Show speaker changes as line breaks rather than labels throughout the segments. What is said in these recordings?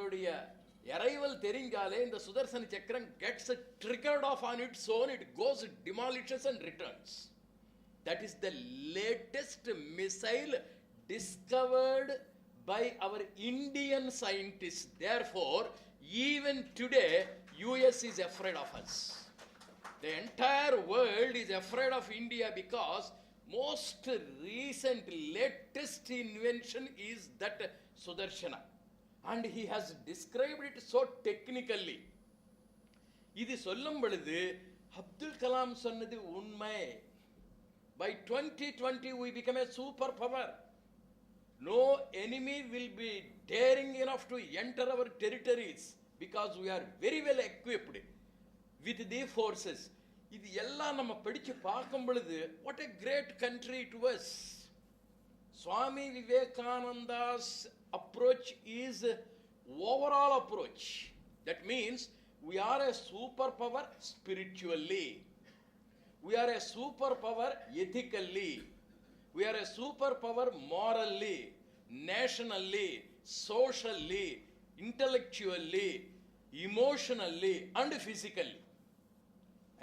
அதனுடைய arrival தெரிஞ்சாலே இந்த சுதர்சன சக்கரம் gets triggered off on its own, it goes, it demolishes and returns. That is the latest missile discovered by our Indian scientists. Therefore, even today, US is afraid of us. The entire world is afraid of India because most recent, latest invention is that Sudarshana. And he has described it so technically. இது சொல்லும் பொழுது அப்துல் கலாம் சொன்னது உண்மை. By 2020 we become a superpower. No enemy will be daring enough to enter our territories because we are very well equipped with the forces. இது எல்லாம் நம்ம படிச்சு பார்க்கும் பொழுது what a great country it was. Swami Vivekananda's approach is overall approach. That means we are a superpower spiritually. We are a superpower ethically. We are a superpower morally, nationally, socially, intellectually, emotionally, and physically.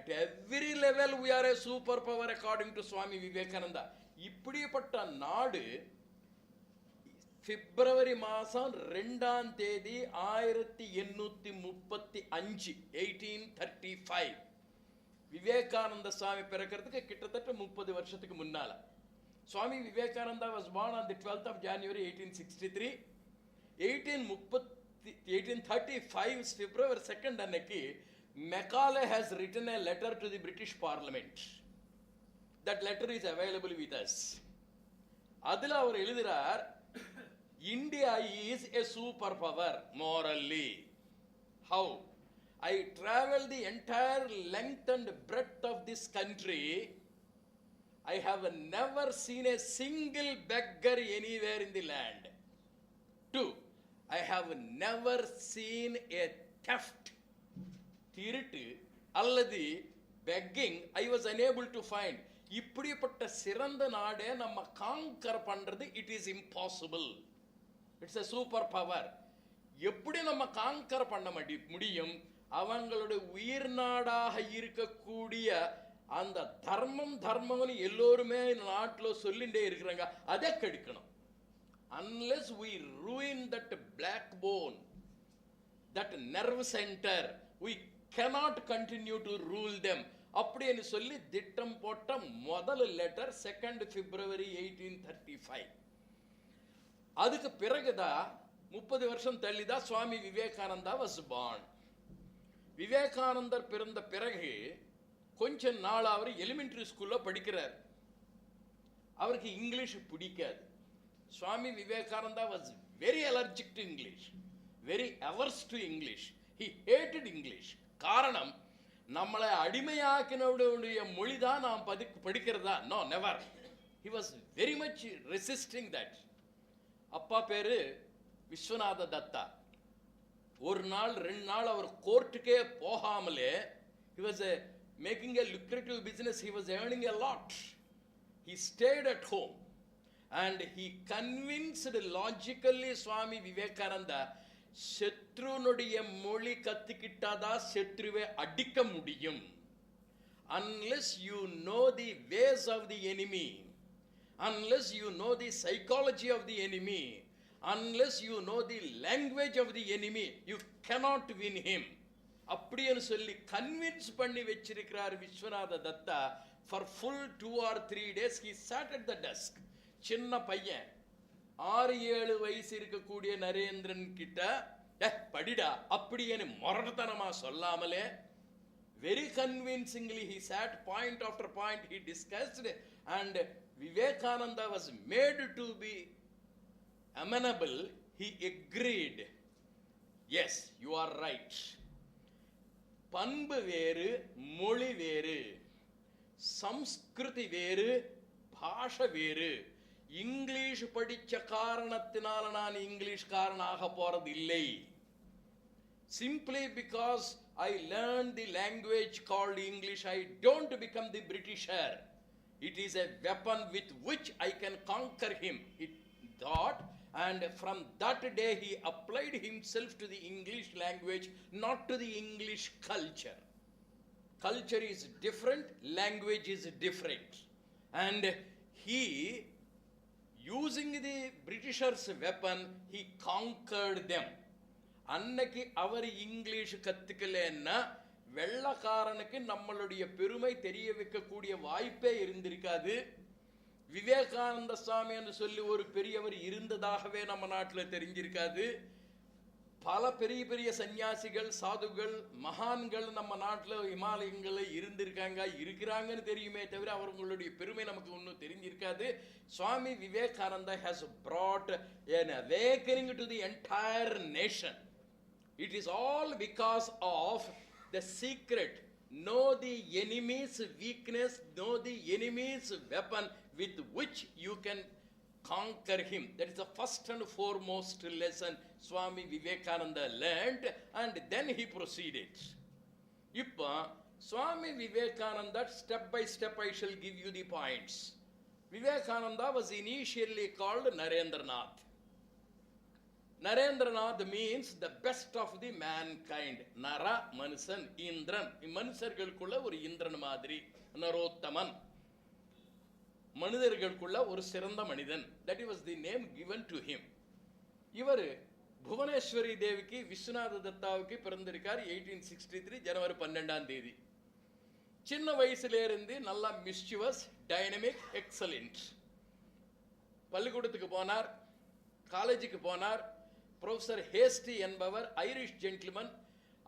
At every level we are a superpower according to Swami Vivekananda. இப்படிப்பட்ட நாடு பிப்ரவரி மாதம் 2ஆம் தேதி 1835 1835 விவேகானந்த சுவாமி பிறக்கிறதுக்கு கிட்டத்தட்ட 30 வருஷத்துக்கு முன்னால. Swami Vivekananda was born on the 12th of January 1863. 1835 February 2nd அன்னைக்கு Macaulay has written a letter to the British Parliament. That letter is available with us. அதில் அவர் எழுதுகிறார், India is a superpower morally. How? I traveled the entire length and breadth of this country. I have never seen a single beggar anywhere in the land. 2. I have never seen a theft. திருட்டு அல்லது begging I was unable to find. இப்படிப்பட்ட சிறந்த நாடே நம்ம conquer பண்றது it is impossible. It's a super power. எப்படி நம்ம conquer பண்ண முடியும்? அவங்களுடைய உயிர் நாடாக இருக்கக்கூடிய அந்த தர்மம்னு எல்லோருமே நாட்டில் சொல்லிட்டே இருக்கிறாங்க, அதை கெடுக்கணும். Unless we ruin that backbone, that nerve center, we cannot continue to rule them. அப்படின்னு சொல்லி திட்டம் போட்ட முதல் லெட்டர் 2nd February 1835. அதுக்கு பிறகுதான் 30 வருஷம் தள்ளிதான் சுவாமி விவேகானந்தா was born. விவேகானந்தர் பிறந்த பிறகு கொஞ்ச நாள் அவர் எலிமெண்டரி ஸ்கூல்ல படிக்கிறார். அவருக்கு இங்கிலீஷ் பிடிக்காது. Swami Vivekananda was very allergic to English, very averse to English. He hated English. காரணம், நம்மளை அடிமையாக்கினுடைய மொழி தான் நாம் படிக்கிறதா? No, never. He was very much resisting that. அப்பா பேரு விஸ்வநாத தத்தா. ஒரு நாள் 2 நாள் அவர் கோர்ட்டுக்கே போகாமலே, he was making a lucrative business, he was earning a lot. He stayed at home and he convinced logically Swami Vivekananda, சத்ருனுடைய மொழி கத்துக்கிட்டாதான் சத்ருவை அடிக்க முடியும். Unless you know the ways of the enemy, unless you know the psychology of the enemy, unless you know the language of the enemy, you cannot win him. அப்படினு சொல்லி convince பண்ணி வச்சிருக்கிறார் Viswanatha Datta. For full 2 or 3 days he sat at the desk. சின்ன பையன் 6-7 வயசு இருக்கக்கூடிய நரேந்திரன் கிட்ட படிடா அப்படின்னு மொரட்டத்தனமா சொல்லாமலே, very convincingly he sat, point after point he discussed, and Vivekananda was made to be amenable. He agreed, yes, you are right. பண்பு வேறு, மொழி வேறு, சம்ஸ்கிருதி வேறு, பாஷை வேறு. இங்கிலீஷ் படிச்ச காரணத்தினால நான் இங்கிலீஷ்காரனாக போறது இல்லை. Simply because I learned the language called English, I don't become the Britisher. It is a weapon with which I can conquer him, he thought. And from that day he applied himself to the English language, not to the English culture. Culture is different, language is different. And he, using the Britishers' weapon, he conquered them. அன்னைக்கு அவர் English கத்துக்கலன்னா வெள்ளக்காரனுக்கு நம்மளுடைய பெருமை தெரிய வைக்கக்கூடிய வாய்ப்பே இருந்திருக்காது. விவேகானந்த சுவாமி என்று சொல்லி ஒரு பெரியவர் இருந்ததாகவே நம்ம நாட்டில் தெரிஞ்சிருக்காது. பல பெரிய பெரிய சன்னியாசிகள், சாதுகள், மகான்கள் நம்ம நாட்டில் இமாலயங்களில் இருக்கிறாங்கன்னு தெரியுமே தவிர அவர்களுடைய பெருமை நமக்கு ஒன்றும் தெரிஞ்சிருக்காது. Swami Vivekananda has brought an awakening to the entire nation. It is all because of the secret. Know the enemy's weakness, know the enemy's weapon with which you can conquer him. That is the first and foremost lesson Swami Vivekananda learned, and then he proceeded. Ippa Swami Vivekananda, step by step I shall give you the points. Vivekananda was initially called Narendranath. Narendranath means the best of the mankind. Nara, Manusan, Indran. மனுஷர்களுக்குள்ள ஒரு இந்திரன் மாதிரி, நரோத்தமன். மனிதர்களுக்குள்ள ஒரு சிறந்த மனிதன். That was the name given to him. இவர் புவனேஸ்வரி தேவிக்கு விஸ்வநாத தத்தாவுக்கு பிறந்திருக்கார் 1863 ஜனவரி 12 சின்ன வயசுல இருந்து நல்லா மிஸ்chievous, டைனமிக், எக்ஸலென்ட். பள்ளிக்கூடத்துக்கு போனார், காலேஜுக்கு போனார். ப்ரொஃபஸர் ஹேஸ்டி என்பவர் ஐரிஷ் ஜென்டில்மன்.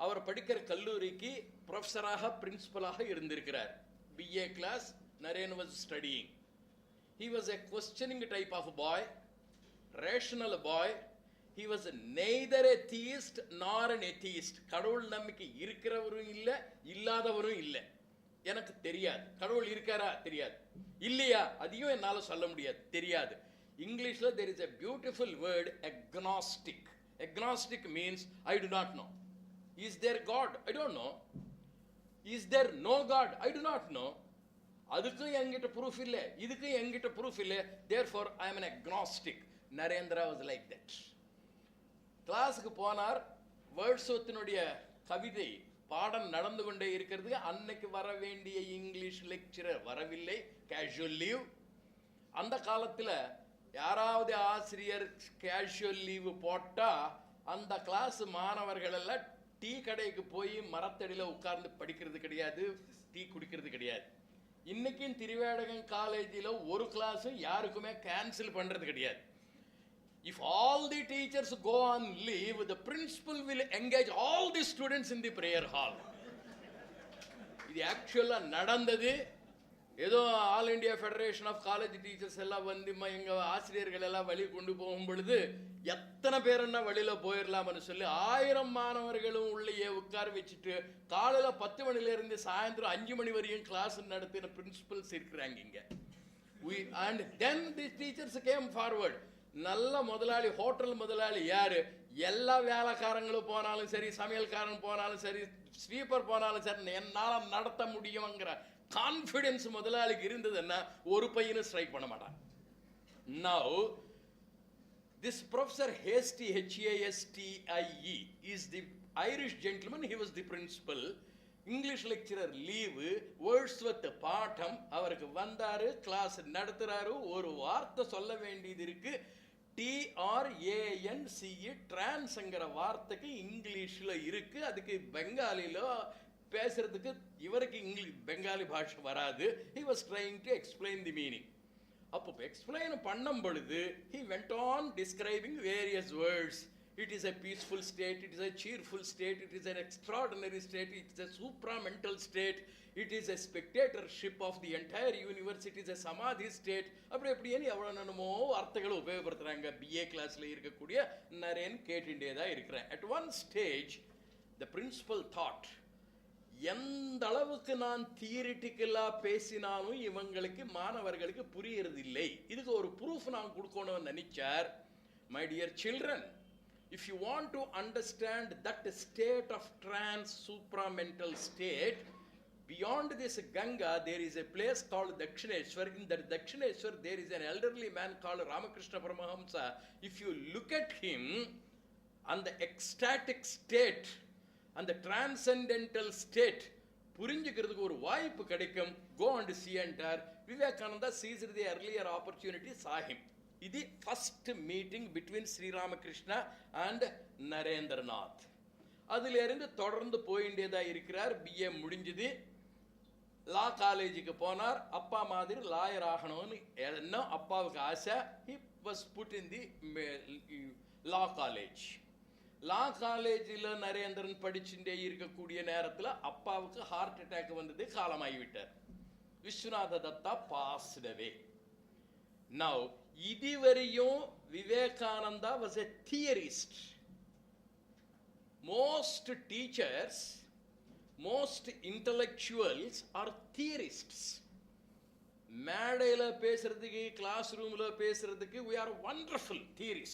அவர் படிக்கிற கல்லூரிக்கு ப்ரொஃபஸராக, பிரின்சிபலாக இருந்திருக்கிறார். BA class Naren was studying. He was a questioning type of boy, rational boy. He was neither a theist nor an atheist. கடவுள் நம்பிக்கை இருக்கிறவரும் இல்லை, இல்லாதவரும் இல்லை. எனக்கு தெரியாது. கடவுள் இருக்காரா தெரியாது, இல்லையா அதையும் என்னால் சொல்ல முடியாது, தெரியாது. Englishல there is a beautiful word, agnostic. Agnostic means I do not know. Is there God? I don't know. Is there no God? I do not know. அதுக்கு என்கிட்ட ப்ரூஃப் இல்லை, இதுக்கு என்கிட்ட ப்ரூஃப் இல்லை. Therefore I am an agnostic. Narendra was like that. கிளாஸுக்கு போனார். வேர்ட்ஸ்வர்த்தினுடைய கவிதை பாடம் நடந்து கொண்டே இருக்கிறது. அன்னைக்கு வர வேண்டிய இங்கிலீஷ் லெக்சரர் வரவில்லை, கேஷுவல் லீவ். அந்த காலத்தில் யாராவது ஆசிரியர் கேஷுவல் லீவு போட்டால் அந்த கிளாஸ் மாணவர்கள் எல்லாம் டீ கடைக்கு போய் மரத்தடியில் உட்கார்ந்து படிக்கிறது கிடையாது, டீ குடிக்கிறது கிடையாது. இன்னைக்கும் திருவேடகம் காலேஜில் ஒரு கிளாஸும் யாருக்குமே கேன்சல் பண்ணுறது கிடையாது. If all the teachers go on leave, the principal will engage all the students in the prayer hall. இது ஆக்சுவலாக நடந்தது. ஏதோ all India federation of college teachers எல்லாம் வந்து எங்கள் ஆசிரியர்கள் எல்லாம் வழி கொண்டு போகும் பொழுது எத்தனை பேருன்னா வழியில் போயிடலாம்னு சொல்லி 1000 மாணவர்களும் உள்ளேயே உட்கார வச்சுட்டு காலையில் 10 மணிலேருந்து சாயந்தரம் 5 மணி வரையும் கிளாஸ் நடத்தின பிரின்சிபல்ஸ் இருக்கிறாங்க இங்கே. And then the teachers came forward. நல்ல முதலாளி, ஹோட்டல் முதலாளி யாரு, எல்லா வேலைக்காரங்களும் போனாலும் சரி, சமையல்காரன் போனாலும் சரி, ஸ்வீப்பர் போனாலும் சரி, என்னால் நடத்த முடியுங்கிற கான்ஃபிடன்ஸ் முதலாளிக்கு இருந்ததுன்னா ஒரு பையனும் ஸ்ட்ரைக் பண்ண மாட்டான். Now this professor Hastie, Hastie, is the Irish gentleman. He was the principal. English lecturer leave, Wordsworth பாடம். அவருக்கு வந்தாரு, கிளாஸ் நடத்துறாரு. ஒரு வார்த்தை சொல்ல வேண்டியது இருக்கு. TRANCE, டிரான்ஸ்ங்கிற வார்த்தைக்கு இங்கிலீஷில் இருக்கு. அதுக்கு பெங்காலியில் பேசுறதுக்கு இவருக்கு இங்கிலீஷ் பெங்காலி பாஷை வராது. He was trying to explain the meaning. அப்போ எக்ஸ்பிளைன் பண்ணும் பொழுது he went on describing various words. It is a peaceful state, it is a cheerful state, it is an extraordinary state, it is a supramental state, it is a spectatorship of the entire universe, it is a samadhi state. அப்படி எப்படின்னு எவ்வளோ என்னமோ வார்த்தைகளை உபயோகப்படுத்துகிறாங்க. BA கிளாஸில் இருக்கக்கூடிய நரேன் கேட்டுட்டே தான் இருக்கிறேன். At one stage the principal thought, எந்த அளவுக்கு நான் தியரிட்டிக்கலாக பேசினாலும் இவங்களுக்கு மாணவர்களுக்கு புரியறது இல்லை, இதுக்கு ஒரு ப்ரூஃப் நான் கொடுக்கணும்னு நினைச்சார். My dear children, if you want to understand that state of trans supramental state, Beyond this Ganga, there is a place called Dakshineshwar. In that Dakshineshwar, there is an elderly man called Ramakrishna Paramahamsa. If you look at him, and the ecstatic state, and the transcendental state, புரிஞ்சுக்கிறதுக்கு ஒரு வாய்ப்பு கிடைக்கும். Go and see enter. Vivekananda seized the earlier opportunity, saw him. இது first meeting between Sri Ramakrishna and Narendranath. அதிலிருந்து தொடர்ந்து போயிட்டேதா இருக்கிறார். BA முடிஞ்சது, லா காலேஜுக்கு போனார். அப்பா மாதிரி லாயர் ஆகணும்னு என்ன அப்பாவுக்கு ஆசை. He was put in the law college. லா காலேஜில் நரேந்திரன் படிச்சுட்டே இருக்கக்கூடிய நேரத்தில் அப்பாவுக்கு ஹார்ட் அட்டாக் வந்தது, காலமாகிவிட்டார். Viswanatha Datta passed away. Now, இதுவரையும் Vivekananda was a theorist. Most teachers, most intellectuals are theorists. மேடையில் பேசுறதுக்கு, கிளாஸ் ரூமில் பேசுறதுக்கு we are wonderful theorists.